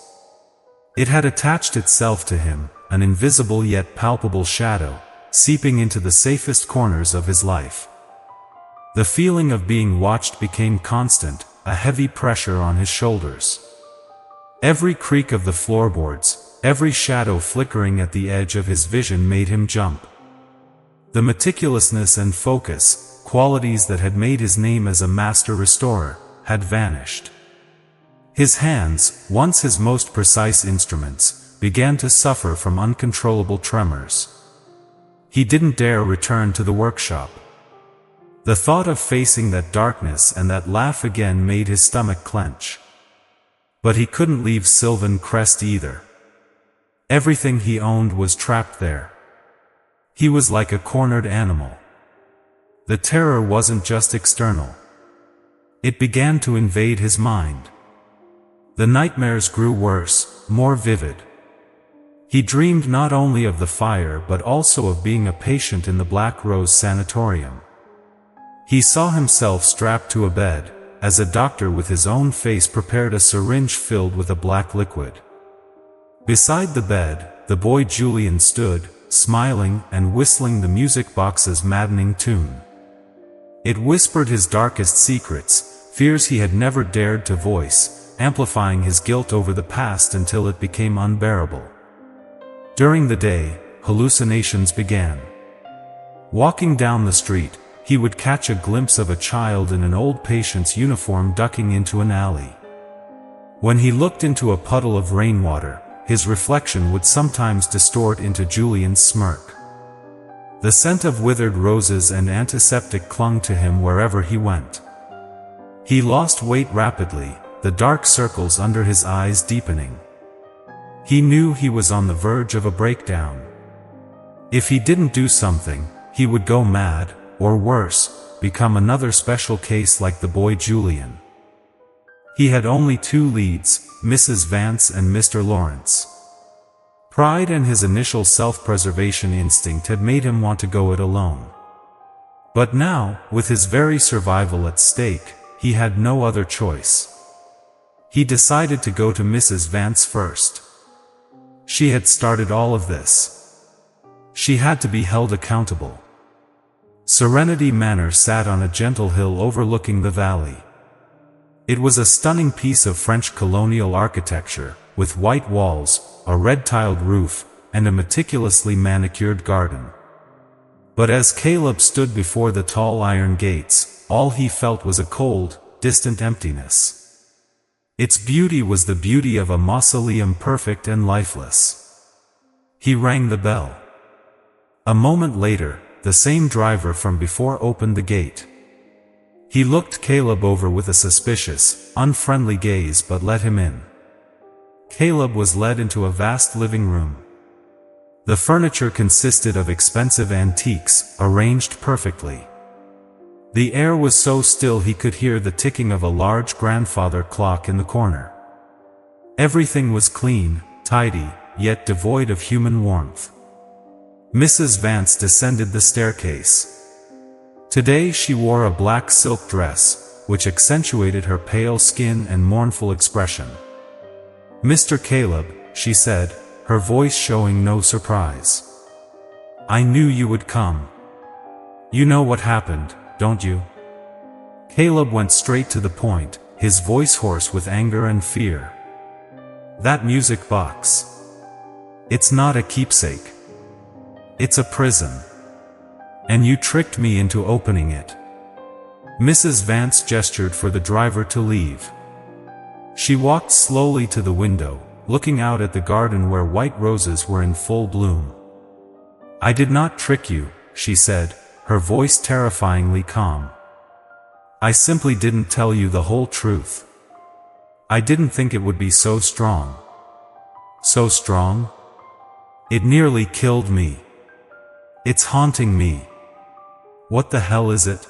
It had attached itself to him, an invisible yet palpable shadow, seeping into the safest corners of his life. The feeling of being watched became constant, a heavy pressure on his shoulders. Every creak of the floorboards, every shadow flickering at the edge of his vision made him jump. The meticulousness and focus, qualities that had made his name as a master restorer, had vanished. His hands, once his most precise instruments, began to suffer from uncontrollable tremors. He didn't dare return to the workshop. The thought of facing that darkness and that laugh again made his stomach clench. But he couldn't leave Sylvan Crest either. Everything he owned was trapped there. He was like a cornered animal. The terror wasn't just external. It began to invade his mind. The nightmares grew worse, more vivid. He dreamed not only of the fire but also of being a patient in the Black Rose Sanatorium. He saw himself strapped to a bed, as a doctor with his own face prepared a syringe filled with a black liquid. Beside the bed, the boy Julian stood, smiling and whistling the music box's maddening tune. It whispered his darkest secrets, fears he had never dared to voice, amplifying his guilt over the past until it became unbearable. During the day, hallucinations began. Walking down the street, he would catch a glimpse of a child in an old patient's uniform ducking into an alley. When he looked into a puddle of rainwater, his reflection would sometimes distort into Julian's smirk. The scent of withered roses and antiseptic clung to him wherever he went. He lost weight rapidly, the dark circles under his eyes deepening. He knew he was on the verge of a breakdown. If he didn't do something, he would go mad, or worse, become another special case like the boy Julian. He had only two leads, Mrs. Vance and Mr. Lawrence. Pride and his initial self-preservation instinct had made him want to go it alone. But now, with his very survival at stake, he had no other choice. He decided to go to Mrs. Vance first. She had started all of this. She had to be held accountable. Serenity Manor sat on a gentle hill overlooking the valley. It was a stunning piece of French colonial architecture, with white walls, a red-tiled roof, and a meticulously manicured garden. But as Caleb stood before the tall iron gates, all he felt was a cold, distant emptiness. Its beauty was the beauty of a mausoleum, perfect and lifeless. He rang the bell. A moment later, the same driver from before opened the gate. He looked Caleb over with a suspicious, unfriendly gaze but let him in. Caleb was led into a vast living room. The furniture consisted of expensive antiques, arranged perfectly. The air was so still he could hear the ticking of a large grandfather clock in the corner. Everything was clean, tidy, yet devoid of human warmth. Mrs. Vance descended the staircase. Today she wore a black silk dress, which accentuated her pale skin and mournful expression. "Mr. Caleb," she said, her voice showing no surprise. "I knew you would come. You know what happened, don't you?" Caleb went straight to the point, his voice hoarse with anger and fear. "That music box. It's not a keepsake. It's a prison. And you tricked me into opening it." Mrs. Vance gestured for the driver to leave. She walked slowly to the window, looking out at the garden where white roses were in full bloom. "I did not trick you," she said, her voice terrifyingly calm. "I simply didn't tell you the whole truth. I didn't think it would be so strong." "So strong? It nearly killed me. It's haunting me. What the hell is it?"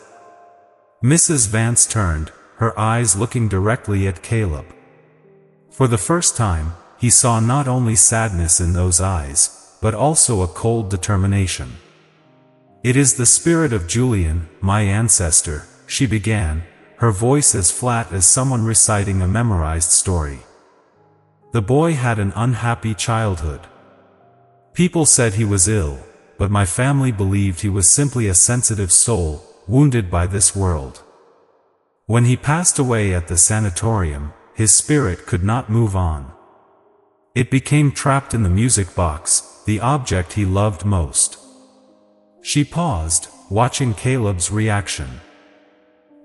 Mrs. Vance turned, her eyes looking directly at Caleb. For the first time, he saw not only sadness in those eyes, but also a cold determination. "It is the spirit of Julian, my ancestor," she began, her voice as flat as someone reciting a memorized story. "The boy had an unhappy childhood. People said he was ill, but my family believed he was simply a sensitive soul, wounded by this world. When he passed away at the sanatorium, his spirit could not move on. It became trapped in the music box, the object he loved most." She paused, watching Caleb's reaction.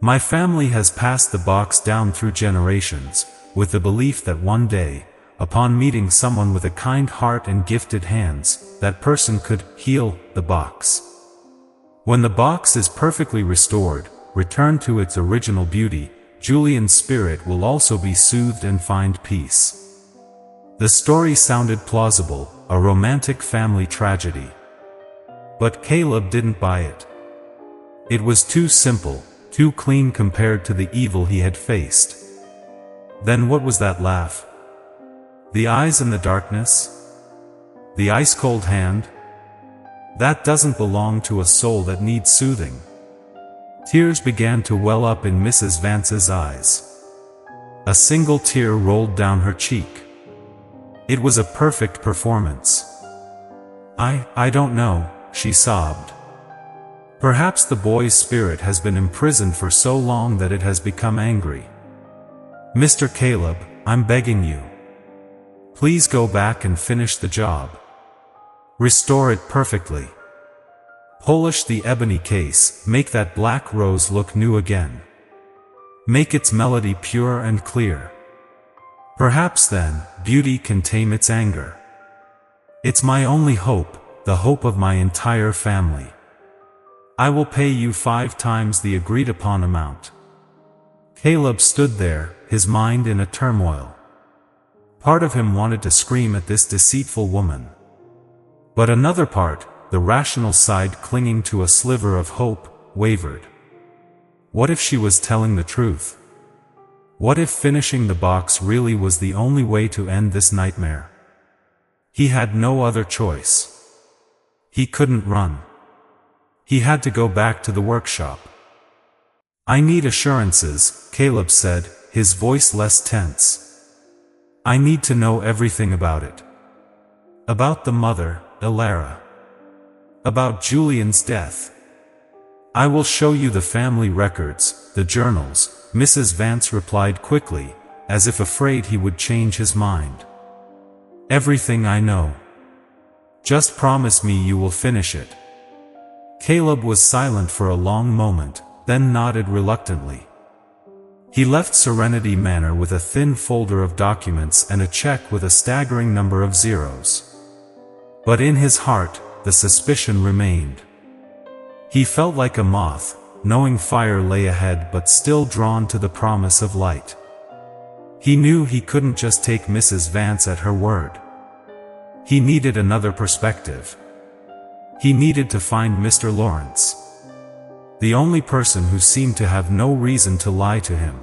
"My family has passed the box down through generations, with the belief that one day, upon meeting someone with a kind heart and gifted hands, that person could heal the box. When the box is perfectly restored, returned to its original beauty, Julian's spirit will also be soothed and find peace." The story sounded plausible, a romantic family tragedy. But Caleb didn't buy it. It was too simple, too clean compared to the evil he had faced. Then what was that laugh? The eyes in the darkness? The ice-cold hand? That doesn't belong to a soul that needs soothing. Tears began to well up in Mrs. Vance's eyes. A single tear rolled down her cheek. It was a perfect performance. I don't know, she sobbed. Perhaps the boy's spirit has been imprisoned for so long that it has become angry. Mr. Caleb, I'm begging you. Please go back and finish the job. Restore it perfectly. Polish the ebony case, make that black rose look new again. Make its melody pure and clear. Perhaps then, beauty can tame its anger. It's my only hope, the hope of my entire family. I will pay you 5 times the agreed upon amount. Caleb stood there, his mind in a turmoil. Part of him wanted to scream at this deceitful woman. But another part, the rational side clinging to a sliver of hope, wavered. What if she was telling the truth? What if finishing the box really was the only way to end this nightmare? He had no other choice. He couldn't run. He had to go back to the workshop. I need assurances, Caleb said, his voice less tense. I need to know everything about it. About the mother, Elara. About Julian's death. I will show you the family records, the journals, Mrs. Vance replied quickly, as if afraid he would change his mind. Everything I know. Just promise me you will finish it. Caleb was silent for a long moment, then nodded reluctantly. He left Serenity Manor with a thin folder of documents and a check with a staggering number of zeros. But in his heart, the suspicion remained. He felt like a moth, knowing fire lay ahead but still drawn to the promise of light. He knew he couldn't just take Mrs. Vance at her word. He needed another perspective. He needed to find Mr. Lawrence. The only person who seemed to have no reason to lie to him.